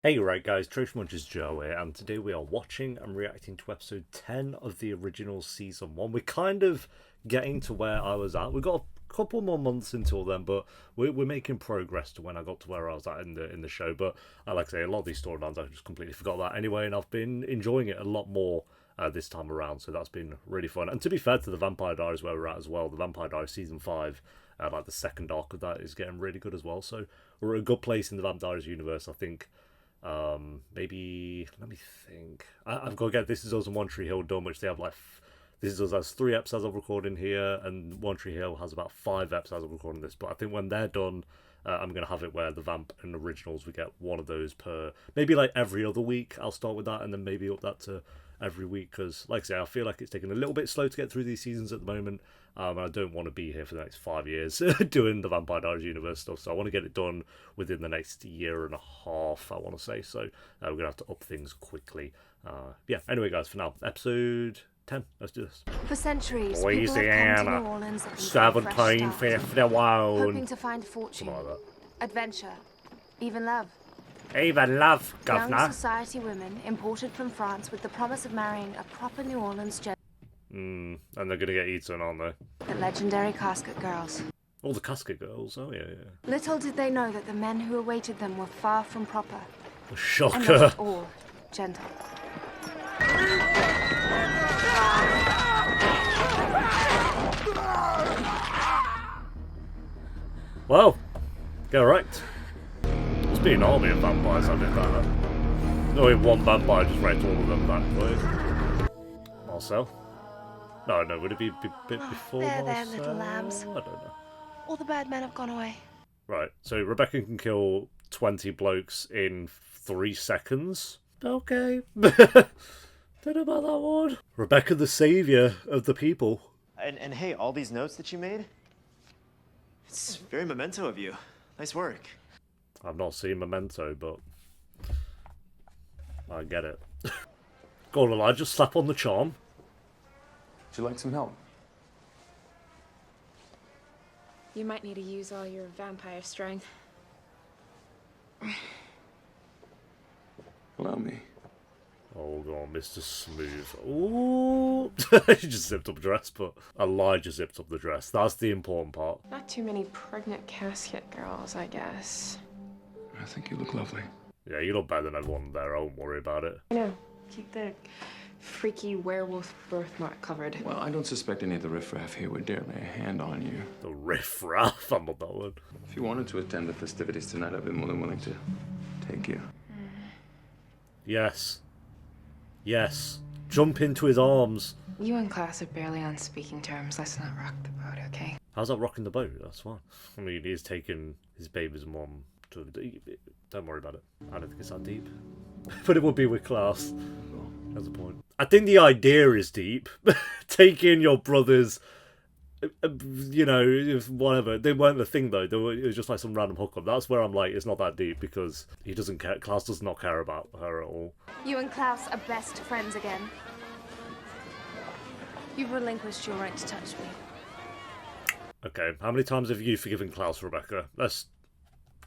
Hey, right guys, Trace Munch's Joe here, and today we are watching and reacting to episode 10 of the original season 1. We're kind of getting to where I was at. We've got a couple more months until then, but we're making progress to when I got to where I was at in the show. But like I say, a lot of these storylines, I just completely forgot that anyway, and I've been enjoying it a lot more this time around, so that's been really fun. And to be fair to the Vampire Diaries where we're at as well, the Vampire Diaries season 5, like the second arc of that is getting really good as well. So we're at a good place in the Vampire Diaries universe, I think. Maybe let me think. I've got to get This Is Us and One Tree Hill done, which they have like. This Is Us has 3 episodes of recording here, and One Tree Hill has about 5 episodes of recording this. But I think when they're done, I'm gonna have it where the Vamp and Originals we get one of those per, maybe like every other week. I'll start with that, and then maybe up that to every week because, like I say, I feel like it's taking a little bit slow to get through these seasons at the moment. And I don't want to be here for the next 5 years doing the Vampire Diaries universe stuff. So I want to get it done within the next year and a half, I want to say. So we're going to have to up things quickly. Yeah, anyway, guys, for now, episode 10. Let's do this. For centuries, Louisiana, people have come to New Orleans looking for a fresh start, 1751. hoping to find fortune, adventure, even love. Even love, Young governor. society women imported from France with the promise of marrying a proper New Orleans gentleman. And they're going to get eaten, aren't they? The legendary Casket Girls. Oh, the Casket Girls. Oh, yeah, yeah. Little did they know that the men who awaited them were far from proper, and Shocker. not at all gentle. Well, get wrecked. Must be an army of vampires that did that. No way one vampire just wrecked all of them that way. Marcel? No, would it be a bit before There, Marcel? little lambs. I don't know. All the bad men have gone away. Right, so Rebecca can kill 20 blokes in 3 seconds. Okay. Don't know about that one. Rebecca, the saviour of the people. And hey, all these notes that you made? It's very memento of you. Nice work. I've not seen Memento, but I get it. Go on, Elijah, slap on the charm. Would you like some help? You might need to use all your vampire strength. Allow me. Oh, go on, Mr. Smooth. Ooh. She just zipped up the dress, but Elijah zipped up the dress. That's the important part. Not too many pregnant casket girls, I guess. I think you look lovely. Yeah, you look better than everyone there. I won't worry about it. I know. Keep the freaky werewolf birthmark covered. Well, I don't suspect any of the riffraff here would dare lay a hand on you. The riff-raff, I'm not that one. If you wanted to attend the festivities tonight, I'd be more than willing to take you. Yes. Yes. Jump into his arms. You and Klaus are barely on speaking terms. Let's not rock the boat, okay? How's that rocking the boat? That's fine. I mean, he's taking his baby's mom to... Don't worry about it. I don't think it's that deep. But it would be with Klaus. That's the point. I think the idea is deep. Taking your brother's... You know, whatever. They weren't the thing, though. It was just like some random hookup. That's where I'm like, it's not that deep, because he doesn't care. Klaus does not care about her at all. You and Klaus are best friends again. You've relinquished your right to touch me. Okay, how many times have you forgiven Klaus, Rebecca? Let's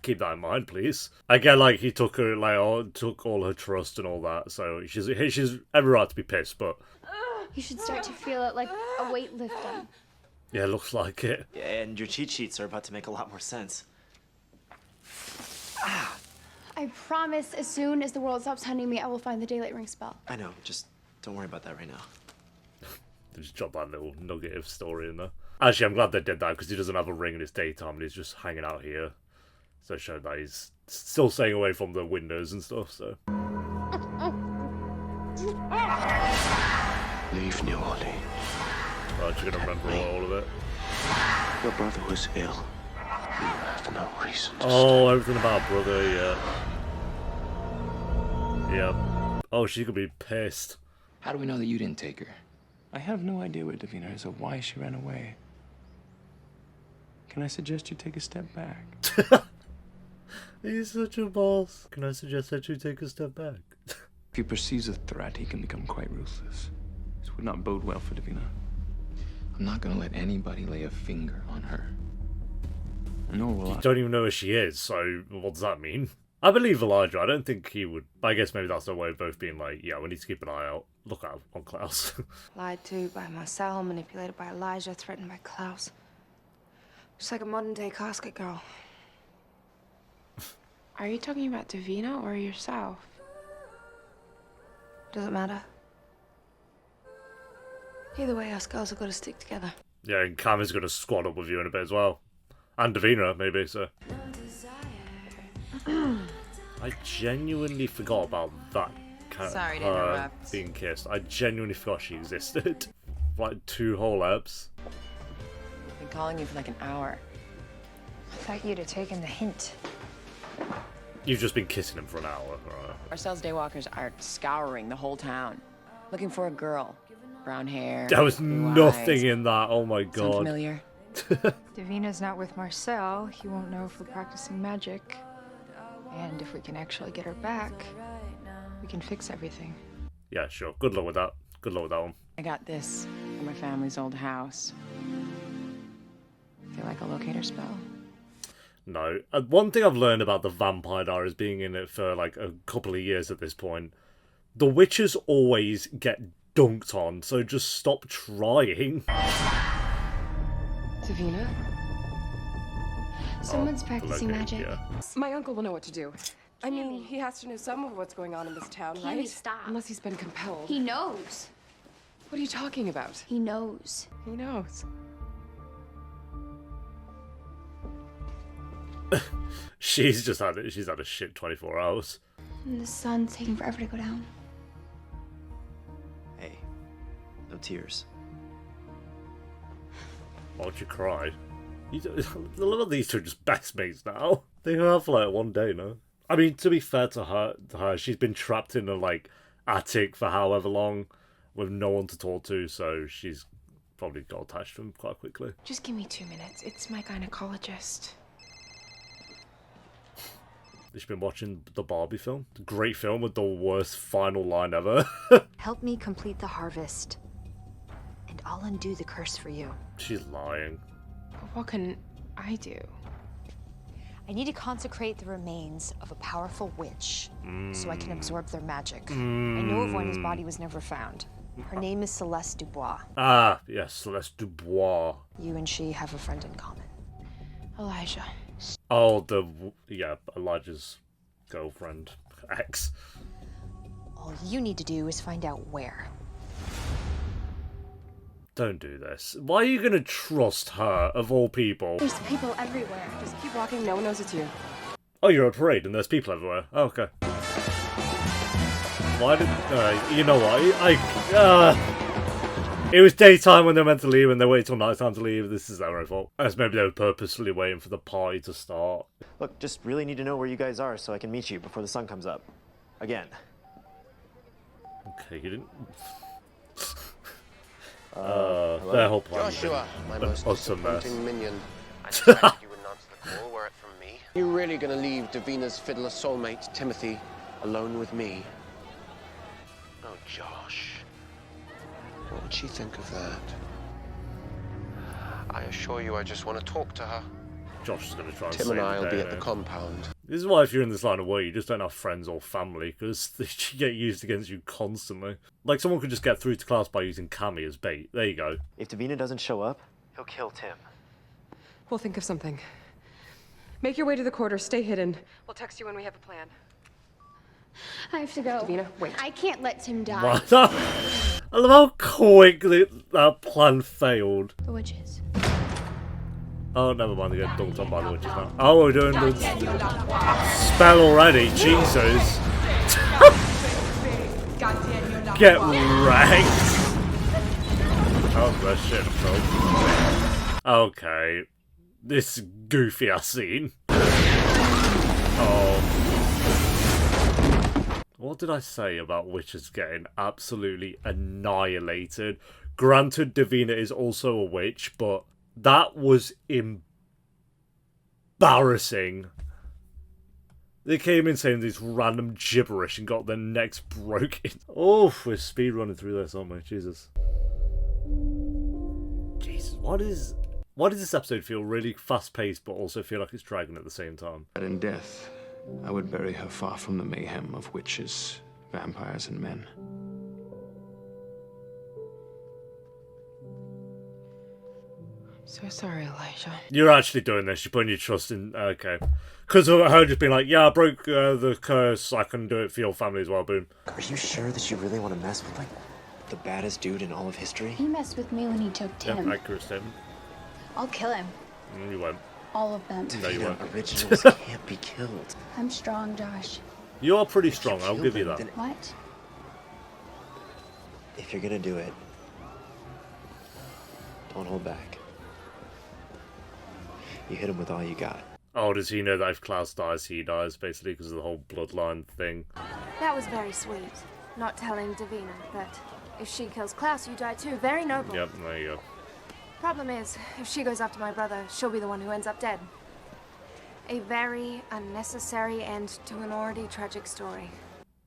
keep that in mind, please. Again, like, he took her, like, took all her trust and all that, so she's every right to be pissed, but... You should start to feel it like a weight lifting. Yeah, looks like it. Yeah, and your cheat sheets are about to make a lot more sense. I promise as soon as the world stops hunting me, I will find the daylight ring spell. I know, just don't worry about that right now. They just dropped that little nugget of story in there. Actually, I'm glad they did that, because he doesn't have a ring in his daytime, and he's just hanging out here. So it showed that he's still staying away from the windows and stuff, so... Leave New Orleans. Right, you're gonna remember all of it. Your brother was ill. You have no reason to Oh, everything about brother, yeah. Yeah. Oh, she could be pissed. How do we know that you didn't take her? I have no idea where Davina is or why she ran away. Can I suggest you take a step back? He's such a boss. Can I suggest that you take a step back? If he perceives a threat, he can become quite ruthless. This would not bode well for Davina. I'm not gonna let anybody lay a finger on her. Nor will You I. don't even know where she is, so what does that mean? I believe Elijah. I don't think he would. I guess maybe that's the way of both being like, yeah, we need to keep an eye out. Look out on Klaus. Lied to by Marcel, manipulated by Elijah, threatened by Klaus. Just like a modern-day casket girl. Are you talking about Davina or yourself? Does it matter? Either way, us girls have got to stick together. Yeah, and Cami's going to squad up with you in a bit as well. And Davina, maybe, so. I genuinely forgot about that Sorry to her interrupt. being kissed. I genuinely forgot she existed. Like 2 whole eps. I've been calling you for like an hour. I thought you'd have taken the hint. You've just been kissing him for an hour. Right? Marcel's daywalkers are scouring the whole town, looking for a girl. Brown hair. There was blue nothing eyes. in that. Oh my Sound god. familiar? Davina's not with Marcel. He won't know if we're practicing magic. And if we can actually get her back, we can fix everything. Yeah, sure. Good luck with that. Good luck with that one. I got this from my family's old house. Feel like a locator spell? No. One thing I've learned about the Vampire Diaries being in it for like a couple of years at this point, the witches always get dunked on, so just stop trying. Davina? Someone's practicing Okay, magic. yeah. My uncle will know what to do. I mean, he has to know some of what's going on in this town, Cami, right? stop. Unless he's been compelled. He knows. What are you talking about? He knows. He knows. She's had a shit 24 hours. And the sun's taking forever to go down. Hey, no tears. Why would you cry? A lot of these two are just best mates now. They have like one day, no? I mean, to be fair to her, she's been trapped in a like attic for however long with no one to talk to, so she's probably got attached to him quite quickly. Just give me 2 minutes. It's my gynecologist. She's been watching the Barbie film. The great film with the worst final line ever. Help me complete the harvest, and I'll undo the curse for you. She's lying. What can I do? I need to consecrate the remains of a powerful witch so I can absorb their magic. I know of one whose body was never found. Her name is Celeste Dubois. Ah, yes, Celeste Dubois. You and she have a friend in common. Elijah. Oh, Elijah's girlfriend, ex. All you need to do is find out where. Don't do this. Why are you going to trust her, of all people? There's people everywhere. Just keep walking, no one knows it's you. Oh, you're at a parade and there's people everywhere. Oh, okay. Why did... you know what? It was daytime when they were meant to leave and they waited till nighttime to leave. This is their own fault. As maybe they were purposefully waiting for the party to start. Look, just really need to know where you guys are so I can meet you before the sun comes up. Again. Okay, you didn't... Hello? their whole plan. Joshua, my most Awesome mess. disappointing minion. I decided you would not answer the call were it from me. You really gonna leave Davina's fiddler soulmate, Timothy, alone with me? Oh, Josh. What would she think of that? I assure you I just want to talk to her. Josh is going to try and Tim save and I the will day, be at the innit? compound. This is why if you're in this line of work, you just don't have friends or family, because they get used against you constantly. Like, someone could just get through to Klaus by using Cami as bait. There you go. If Davina doesn't show up, he'll kill Tim. We'll think of something. Make your way to the quarter, stay hidden. We'll text you when we have a plan. I have to go. Davina, wait. I can't let Tim die. What? I love how quickly that plan failed. The witches. Oh, never mind, they get dunked on by the witches now. Oh, we're doing the spell already, Jesus. Get wrecked. Oh, that shit, bro. Okay. This goofy ass scene. Oh. What did I say about witches getting absolutely annihilated? Granted, Davina is also a witch, but that was embarrassing. They came in saying this random gibberish and got their necks broken. Oh, we're speedrunning through this, aren't we? Jesus. Jesus, why does this episode feel really fast-paced but also feel like it's dragging at the same time? And in death, I would bury her far from the mayhem of witches, vampires, and men. So sorry, Elijah. You're actually doing this. You're putting your trust in... Okay. Because of her just being like, yeah, I broke the curse. I can do it for your family as well. Boom. Are you sure that you really want to mess with, like, the baddest dude in all of history? He messed with me when he took Tim. Yeah, accurate statement. I'll kill him. You won't. All of them. No, you won't. Originals can't be killed. I'm strong, Josh. You are pretty strong. I'll give you that. What? If you're gonna do it, don't hold back. You hit him with all you got. Oh, does he know that if Klaus dies, he dies, basically, because of the whole bloodline thing? That was very sweet. Not telling Davina that if she kills Klaus, you die too. Very noble. Yep, there you go. Problem is, if she goes after my brother, she'll be the one who ends up dead. A very unnecessary end to an already tragic story.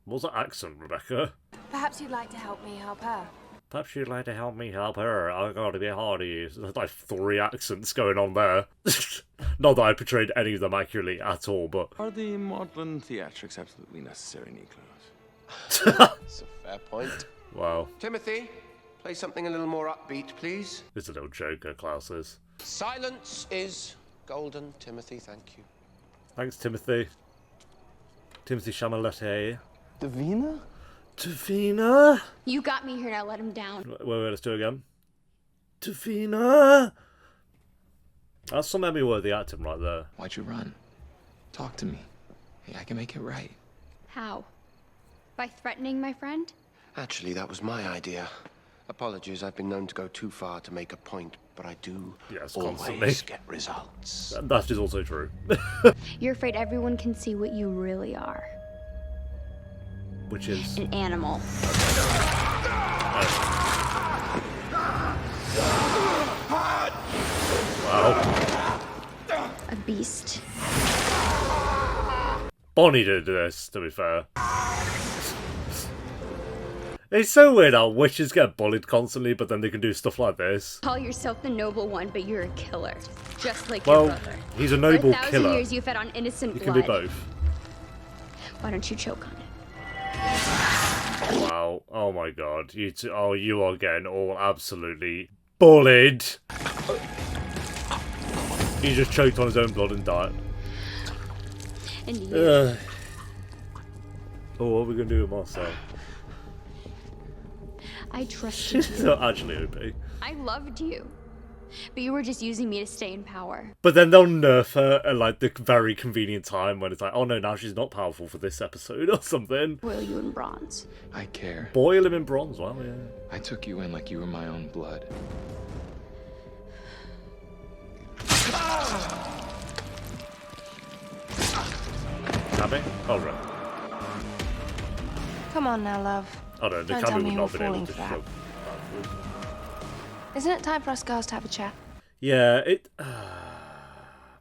What's that accent, Rebecca? Perhaps you'd like to help me help her. Perhaps you'd like to help me help her. I gotta be hardy. There's like 3 accents going on there. Not that I portrayed any of them accurately at all, but... Are the maudlin theatrics absolutely necessary, Niklaus? That's a fair point. Wow. Timothy, play something a little more upbeat, please. It's a little joker, Klaus is. Silence is golden, Timothy, thank you. Thanks, Timothy. Timothy Chalamet. Davina? Davina? You got me here, now let him down. Wait, let's do it again. Davina? That's some Emmy-worthy acting right there. Why'd you run? Talk to me. Hey, I can make it right. How? By threatening my friend? Actually, that was my idea. Apologies, I've been known to go too far to make a point, but I do constantly always get results. That is also true. You're afraid everyone can see what you really are. Which is? An animal. Wow. A beast. Bonnie did this, to be fair. It's so weird how witches get bullied constantly, but then they can do stuff like this. Call yourself the noble one, but you're a killer. Just like Well, your brother. he's a noble For 1,000 killer. years you fed on innocent You blood. can be both. Why don't you choke on it? Wow. Oh my god. You are getting all absolutely bullied. He just choked on his own blood and died. And you. Oh, what are we going to do with Marcel? I trusted She's you. not actually OP. I loved you. But you were just using me to stay in power. But then they'll nerf her at like the very convenient time when it's like, oh no, now she's not powerful for this episode or something. Boil you in bronze. I care. Boil him in bronze, wow, yeah. I took you in like you were my own blood. Cami? Oh, right. Come on now, love. Oh no, the Don't tell Cami me would you're not have been able falling to for that. show. Isn't it time for us girls to have a chat? Yeah,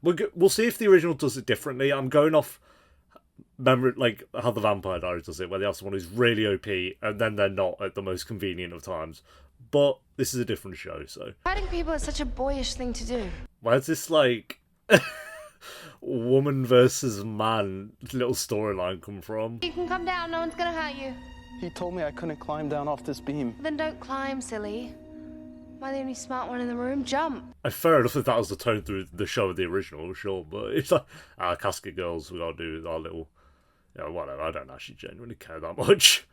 we'll see if the original does it differently. I'm going off memory, like how the Vampire Diaries does it, where they have someone who's really OP and then they're not at the most convenient of times. But this is a different show, so. Fighting people is such a boyish thing to do. Where's this like woman versus man little storyline come from? You can come down, no one's gonna hurt you. He told me I couldn't climb down off this beam. Then don't climb, silly. Am I the only smart one in the room? Jump. Fair enough if that was the tone through the show of the original, sure, but it's like, Casket Girls, we gotta do our little, yeah, whatever, I don't actually genuinely care that much.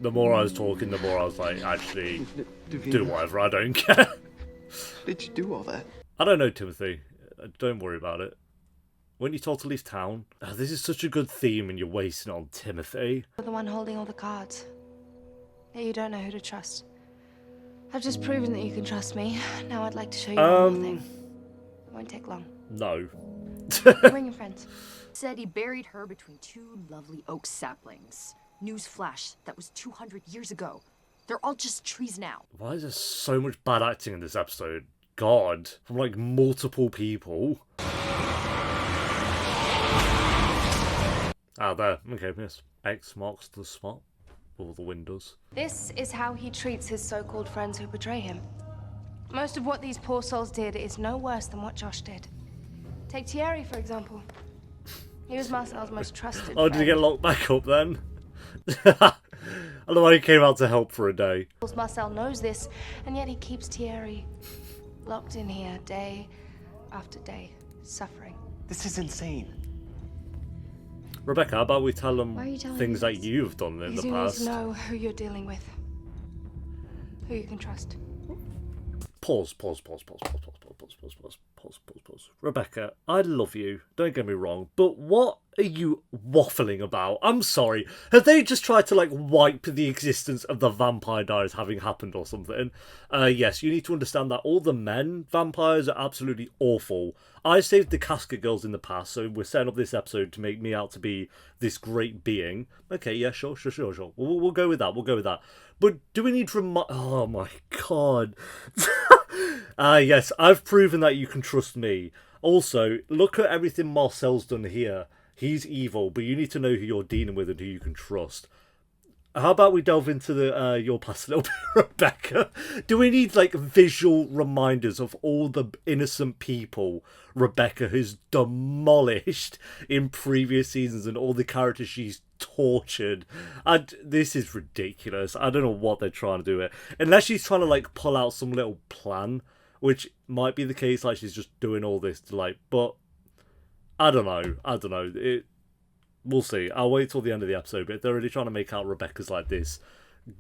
The more I was talking, the more I was like, actually, do whatever, I don't care. Did you do all that? I don't know, Timothy. Don't worry about it. When you told to leave town, this is such a good theme and you're wasting it on Timothy. You're the one holding all the cards. Yet you don't know who to trust. I've just proven that you can trust me. Now I'd like to show you one more thing. It won't take long. No. Bring your friends. Said he buried her between 2 lovely oak saplings. Newsflash, that was 200 years ago. They're all just trees now. Why is there so much bad acting in this episode? God. From like multiple people. Ah, there. Okay, yes. X marks the spot. All the windows. This is how he treats his so-called friends who betray him. Most of what these poor souls did is no worse than what Josh did. Take Thierry, for example. He was Marcel's most trusted Oh, friend. did he get locked back up then? I don't know why he came out to help for a day. Marcel knows this, and yet he keeps Thierry locked in here day after day, suffering. This is insane. Rebecca, how about we tell them Why are you telling things me that this? you've done in Because the you past? need to know who you're dealing with, who you can trust. Pause. Rebecca, I love you, don't get me wrong, but what are you waffling about? I'm sorry. Have they just tried to, like, wipe the existence of the Vampire Diaries having happened or something? Yes, you need to understand that all the men vampires are absolutely awful. I saved the Casket Girls in the past, so we're setting up this episode to make me out to be this great being. Okay, yeah, sure. We'll go with that. But do we need to oh my god. Yes, I've proven that you can trust me. Also, look at everything Marcel's done here. He's evil, but you need to know who you're dealing with and who you can trust. How about we delve into your past a little bit, Rebecca? Do we need, like, visual reminders of all the innocent people Rebecca has demolished in previous seasons and all the characters she's tortured? And this is ridiculous. I don't know what they're trying to do here. Unless she's trying to, like, pull out some little plan, which might be the case, like she's just doing all this to, like, but I don't know. We'll see. I'll wait till the end of the episode, but if they're really trying to make out Rebecca's like this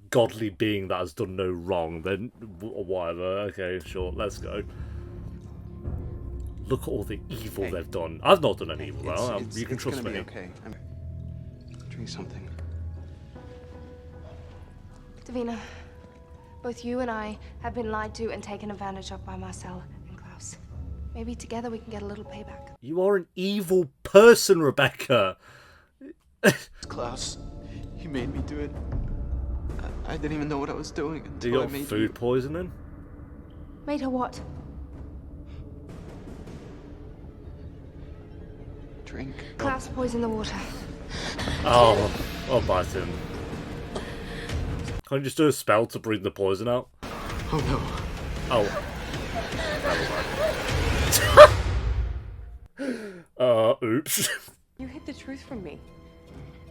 godly being that has done no wrong, then whatever. Okay, sure, let's go. Look at all the evil they've done. I've not done any evil, though. You can trust me. Okay. Drink something. Davina, both you and I have been lied to and taken advantage of by Marcel and Klaus. Maybe together we can get a little payback. You are an evil person, Rebecca. Klaus, he made me do it. I didn't even know what I was doing You until I got made food poisoning? Made her what? Drink. Klaus poisoned the water. Oh, Martin. Can't you just do a spell to bring the poison out? Oh no. Oh. Oops. You hid the truth from me.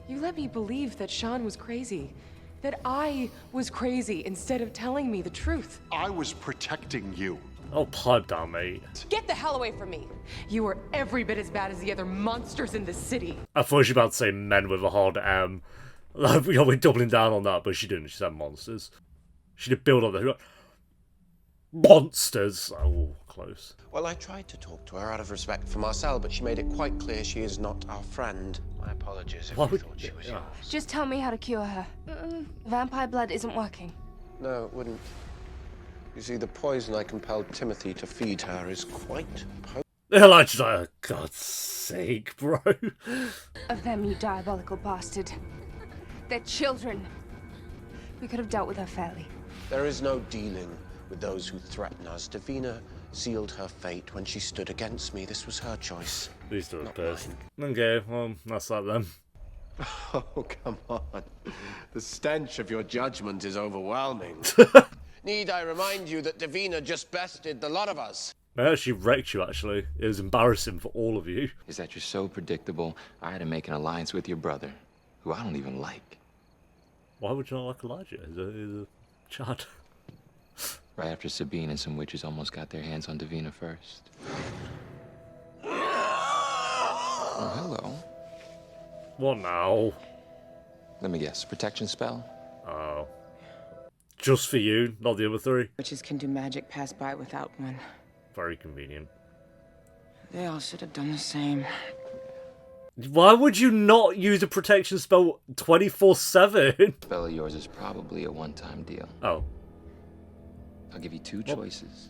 You let me believe that Sean was crazy. That I was crazy instead of telling me the truth. I was protecting you. Oh, pipe down, mate. Get the hell away from me. You are every bit as bad as the other monsters in the city. I thought she was about to say men with a hard M. Like, we're doubling down on that, but she didn't. She said monsters. She did build up the monsters. Oh, close. Well, I tried to talk to her out of respect for Marcel, but she made it quite clear she is not our friend. My apologies if you thought she was yours. Just tell me how to cure her. Vampire blood isn't working. No, it wouldn't. You see, the poison I compelled Timothy to feed her is quite potent. Like, she's like, oh, God's sake, bro. Of them, you diabolical bastard. They're children. We could have dealt with her fairly. There is no dealing with those who threaten us. Davina sealed her fate when she stood against me. This was her choice. These two are person. Okay, well, that's that then. Oh, come on. The stench of your judgment is overwhelming. Need I remind you that Davina just bested the lot of us? Yeah, she wrecked you, actually. It was embarrassing for all of you. Is that you're so predictable, I had to make an alliance with your brother, who I don't even like. Why would you not like Elijah? He's a Chad. Right after Sabine and some witches almost got their hands on Davina first. Oh, hello. What now? Let me guess, protection spell? Oh. Just for you, not the other three? Witches can do magic pass by without one. Very convenient. They all should have done the same. Why would you not use a protection spell 24/7? Spell of yours is probably a one-time deal. Oh. I'll give you two choices.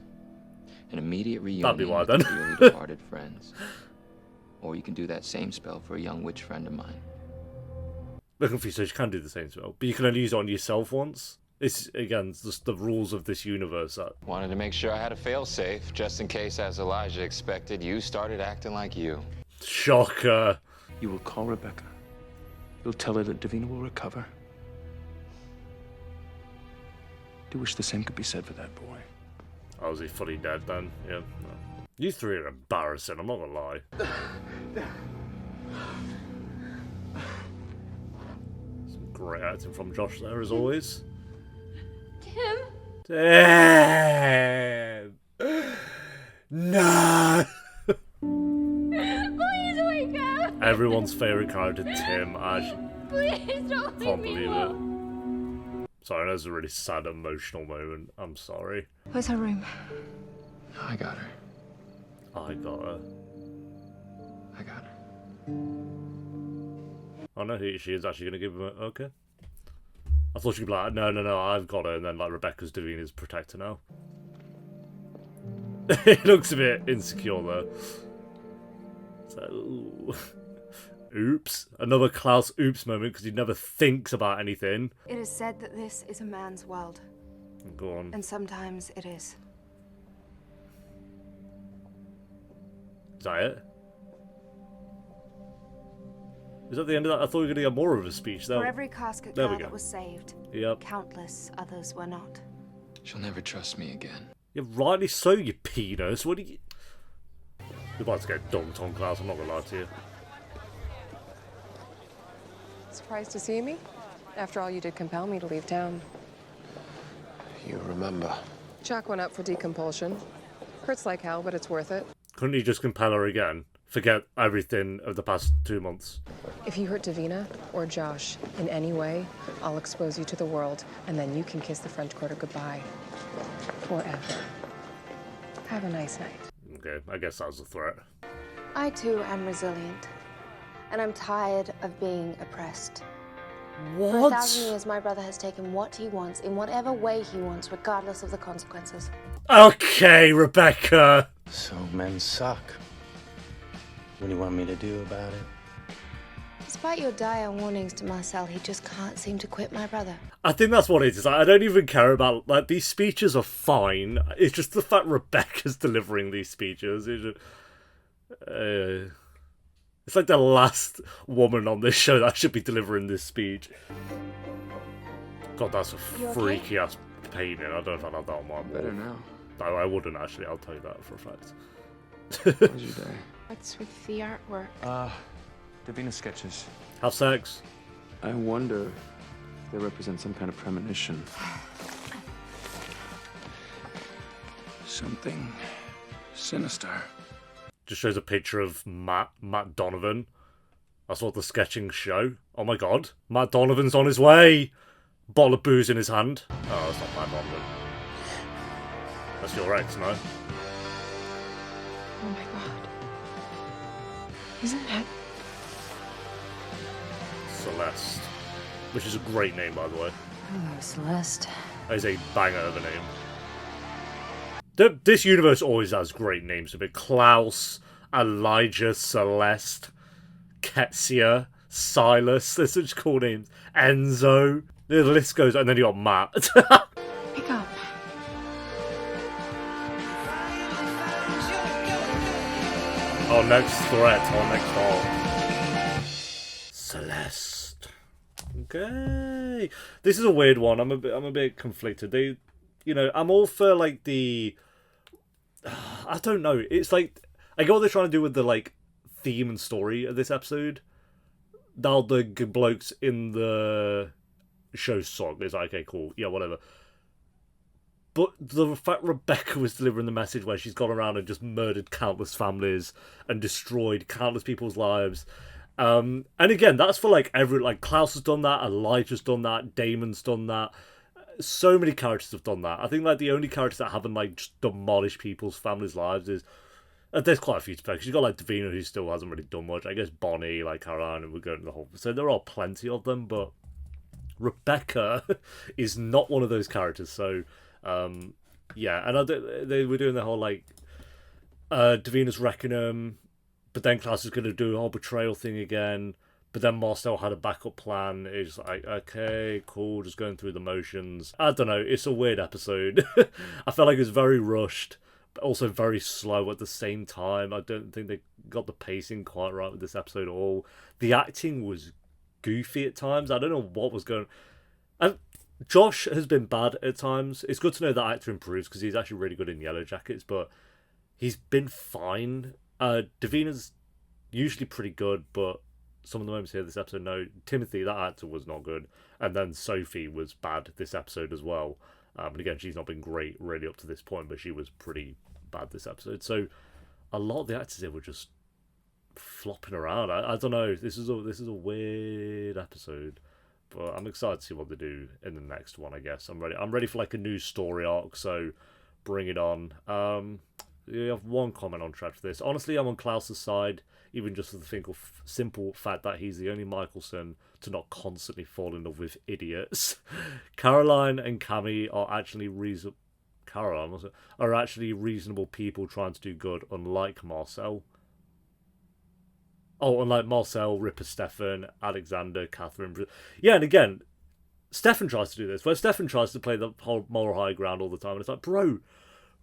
An immediate reunion That'd be why, with then. dearly departed friends. Or you can do that same spell for a young witch friend of mine. I'm confused, so you can do the same spell, but you can only use it on yourself once? It's, again, just the rules of this universe. That... Wanted to make sure I had a fail-safe, just in case, as Elijah expected, you started acting like you. Shocker. You will call Rebecca. You'll tell her that Davina will recover. Do wish the same could be said for that boy. Oh, is he fully dead then? Yeah. No. You three are embarrassing, I'm not gonna lie. Some great acting from Josh there, as always. Tim? Damn! No! Please wake up! Everyone's favourite character, Tim. I Please don't can't leave me believe alone. it. Sorry, that was a really sad, emotional moment. I'm sorry. Where's her room? I got her. I got her. I got her. Oh no, she is actually going to give him a... Okay. I thought she'd be like, no, I've got her, and then like Rebecca's Davina's protector now. It looks a bit insecure though. So, ooh. Oops. Another Klaus oops moment because he never thinks about anything. It is said that this is a man's world. Go on. And sometimes it is. Is that it? Is that the end of that? I thought we were going to get more of a speech. For every casket there we girl go. that was saved, Yep. countless others were not. She'll never trust me again. Yeah, rightly so, you penis. What do you... You're about to get dumped on, Klaus. I'm not going to lie to you. Surprised to see me? After all, you did compel me to leave town. You remember. Chalk one up for decompulsion. Hurts like hell, but it's worth it. Couldn't you just compel her again? Forget everything of the past 2 months. If you hurt Davina or Josh in any way, I'll expose you to the world, and then you can kiss the French Quarter goodbye. Forever. Have a nice night. Okay, I guess that was a threat. I too am resilient. And I'm tired of being oppressed. What? For 1,000 years, my brother has taken what he wants in whatever way he wants, regardless of the consequences. Okay, Rebecca. So men suck. What do you want me to do about it? Despite your dire warnings to Marcel, he just can't seem to quit my brother. I think that's what it is. Like, I don't even care about... Like, these speeches are fine. It's just the fact Rebecca's delivering these speeches. It's just... it's like the last woman on this show that should be delivering this speech. God, that's a freaky-ass painting. I don't know if I have that on my wall. Better now. No, I wouldn't, actually. I'll tell you that for a fact. How was your day? What's with the artwork? Davina sketches. Have sex. I wonder if they represent some kind of premonition. Something sinister. Just shows a picture of Matt Donovan. That's what the sketchings show. Oh my god. Matt Donovan's on his way! Bottle of booze in his hand. Oh, that's not Matt Donovan. That's your ex, no? Oh my god. Isn't that... Celeste. Which is a great name, by the way. Hello, Celeste. That is a banger of a name. This universe always has great names. A bit Klaus, Elijah, Celeste, Ketsia, Silas. They're such cool names. Enzo. The list goes, and then you got Matt. Pick up. Our next threat, our next call. Celeste. Okay. This is a weird one. I'm a bit conflicted. I'm all for like the... I don't know. It's like I get what they're trying to do with the like theme and story of this episode. Now the good blokes in the show suck. It's like, okay, cool, yeah, whatever. But the fact Rebecca was delivering the message where she's gone around and just murdered countless families and destroyed countless people's lives. And again, that's for like Klaus has done that, Elijah's done that, Damon's done that. So many characters have done that. I think like the only characters that haven't like just demolished people's families' lives is there's quite a few to pick. You've got like Davina, who still hasn't really done much. I guess Bonnie, like Caroline, and we're going to the whole. So there are plenty of them, but Rebecca is not one of those characters. So yeah, and they were doing the whole like Davina's wrecking him, but then Klaus is going to do a whole betrayal thing again. But then Marcel had a backup plan. It's like, okay, cool, just going through the motions. I don't know, it's a weird episode. I felt like it was very rushed, but also very slow at the same time. I don't think they got the pacing quite right with this episode at all. The acting was goofy at times. I don't know what was going on. Josh has been bad at times. It's good to know that actor improves because he's actually really good in Yellow Jackets, but he's been fine. Davina's usually pretty good, but some of the moments here this episode, no. Timothy, that actor, was not good. And then Sophie was bad this episode as well. And again, she's not been great really up to this point, but she was pretty bad this episode. So a lot of the actors here were just flopping around. I don't know. This is a weird episode, but I'm excited to see what they do in the next one. I guess I'm ready. I'm ready for like a new story arc. So bring it on. You have one comment on track for this. Honestly, I'm on Klaus's side, even just for the simple fact that he's the only Michelson to not constantly fall in love with idiots. Caroline and Cami are actually reasonable people trying to do good, unlike Marcel. Oh, unlike Marcel, Ripper, Stefan, Alexander, Catherine. Yeah, and again, Stefan tries to do this, where Stefan tries to play the whole moral high ground all the time, and it's like, bro,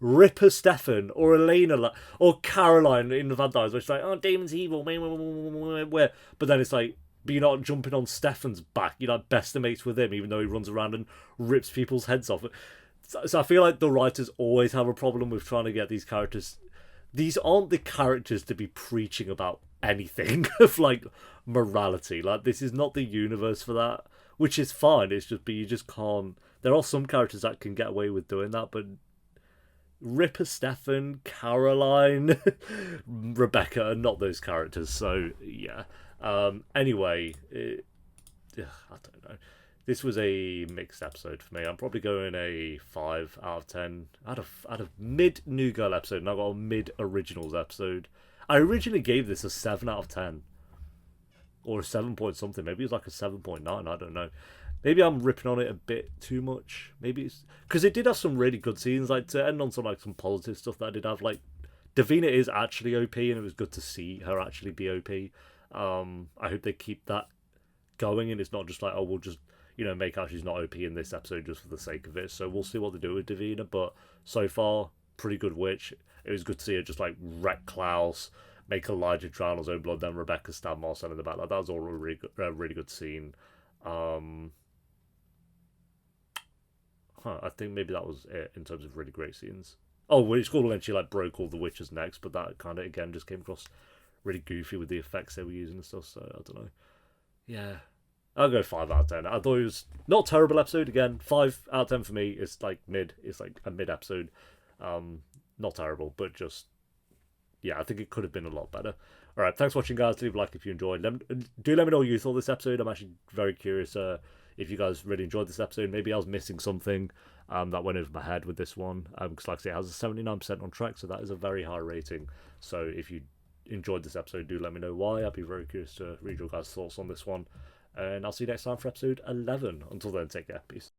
Ripper Stefan or Elena or Caroline in the Vampires, where it's like, oh, Damon's evil, where, but then it's like, but you're not jumping on Stefan's back. You're like best of mates with him, even though he runs around and rips people's heads off. So I feel like the writers always have a problem with trying to get these characters. These aren't the characters to be preaching about anything of like morality. Like, this is not the universe for that, which is fine. It's just, but you just can't. There are some characters that can get away with doing that, but Ripper Stefan, Caroline, Rebecca are not those characters. So yeah. Anyway, I don't know. This was a mixed episode for me. I'm probably going a 5 out of 10. Out of mid New Girl episode, and I got a mid Originals episode. I originally gave this a 7 out of 10. Or a 7 point something. Maybe it was like a 7.9. I don't know. Maybe I'm ripping on it a bit too much. Maybe it's because it did have some really good scenes. Like, to end on some positive stuff that I did have. Like, Davina is actually OP, and it was good to see her actually be OP. I hope they keep that going, and it's not just like, oh, we'll just, make out she's not OP in this episode just for the sake of it. So we'll see what they do with Davina, but so far, pretty good witch. It was good to see her just like wreck Klaus, make Elijah drown his own blood, then Rebecca stab Marcel in the back. Like, that was all a really good scene. I think maybe that was it in terms of really great scenes. Oh, it's cool when she like broke all the witches' necks, but that kind of again just came across really goofy with the effects they were using and stuff. So I don't know. Yeah, I'll go 5 out of 10. I thought it was not a terrible episode. Again, 5 out of 10 for me. It's like mid. It's like a mid episode. Not terrible, but just, yeah, I think it could have been a lot better. All right, thanks for watching, guys. Leave a like if you enjoyed. Do let me know what you thought of this episode. I'm actually very curious if you guys really enjoyed this episode. Maybe I was missing something that went over my head with this one. Because like I say, it has a 79% on track, so that is a very high rating. So if you enjoyed this episode, do let me know why. I'd be very curious to read your guys' thoughts on this one. And I'll see you next time for episode 11. Until then, take care. Peace.